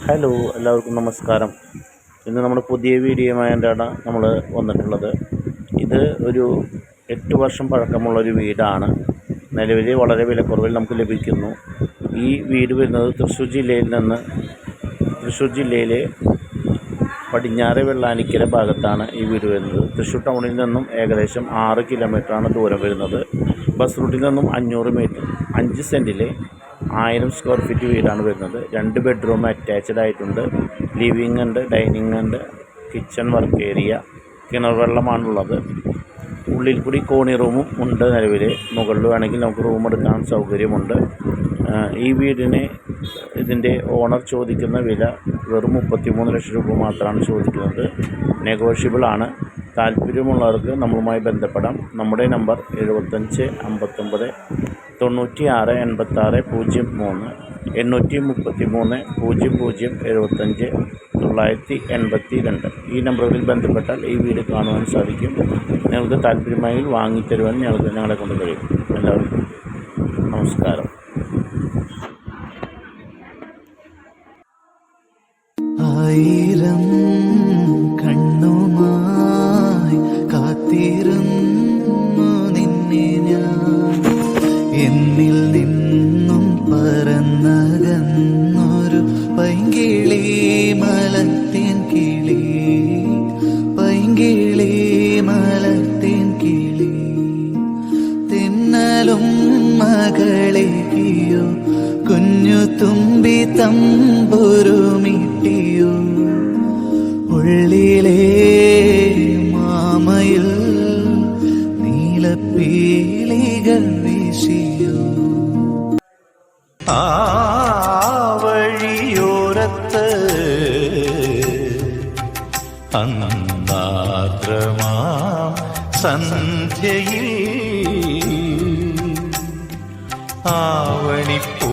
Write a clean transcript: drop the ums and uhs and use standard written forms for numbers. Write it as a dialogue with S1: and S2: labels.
S1: Hello, എല്ലാവർക്കും നമസ്കാരം. ഇന്ന് നമ്മുടെ പുതിയ വീഡിയോയുമായിട്ടാണ് നമ്മൾ വന്നിട്ടുള്ളത്. ഇത് ഒരു 8 വർഷം പഴക്കമുള്ളൊരു വീടാണ്. നിലവിൽ വളരെ വിലക്കുറവിൽ നമുക്ക് ലഭിക്കുന്നു. ഈ വീട് വരുന്നത് തൃശ്ശൂർ ജില്ലയിലെ പടിഞ്ഞാറെ വെള്ളാനിക്കര ഭാഗത്താണ് ഈ വീട് വരുന്നത്. തൃശ്ശൂർ ടൗണിൽ നിന്നും ഏകദേശം 6 കിലോമീറ്ററാണ് ദൂരം വരുന്നത്. ബസ് റൂട്ടിൽ നിന്നും 500 മീറ്റർ. 5 സെൻറ്റിലെ 1000 സ്ക്വയർ ഫീറ്റ് വീടാണ് വരുന്നത്. 2 ബെഡ്റൂം അറ്റാച്ച്ഡ് ആയിട്ടുണ്ട്. ലിവിങ് ഉണ്ട്, ഡൈനിങ് ഉണ്ട്, കിച്ചൺ വർക്ക് ഏരിയ, കിണർ വെള്ളമാണുള്ളത്. ഉള്ളിൽ കൂടി കോണി റൂമും ഉണ്ട്. നിലവിൽ മുകളിൽ വേണമെങ്കിൽ നമുക്ക് റൂം എടുക്കാൻ സൗകര്യമുണ്ട്. ഈ വീടിന് ഇതിൻ്റെ ഓണർ ചോദിക്കുന്ന വില വെറും 33 ലക്ഷം രൂപ മാത്രമാണ് ചോദിക്കുന്നത്. നെഗോഷ്യബിൾ ആണ്. താല്പര്യമുള്ളവർക്ക് നമ്മളുമായി ബന്ധപ്പെടാം. നമ്മുടെ നമ്പർ 75 59 96 86 03 833 00 75 982. ഈ നമ്പറുകളിൽ ബന്ധപ്പെട്ടാൽ ഈ വീട് കാണുവാൻ സാധിക്കും. നിങ്ങൾക്ക് താല്പര്യമായി വാങ്ങിത്തരുവാൻ ഞങ്ങളെ കൊണ്ട് കഴിയും. എല്ലാവർക്കും നമസ്കാരം.
S2: ആയിരം കണ്ണുമായി കാത്തിരുന്നു നിന്നെ ഞാൻ, എന്നിൽ നിന്നും പറന്നകന്നൊരു പൈങ്കിളി മലത്തേൻ കിളി, പൈങ്കിളി മലത്തേൻ കിളി. തിന്നലും മകളെയോ കുഞ്ഞു തുമ്പി തമ്പുരുമിട്ടിയോ, ഉള്ളിലെ മാമയിൽ നീലപ്പീലികൾ വീശിയോ. ആ വഴിയോരത്ത് അന്നാദ്രമാ സന്ധ്യയിൽ ആവണിപ്പൂ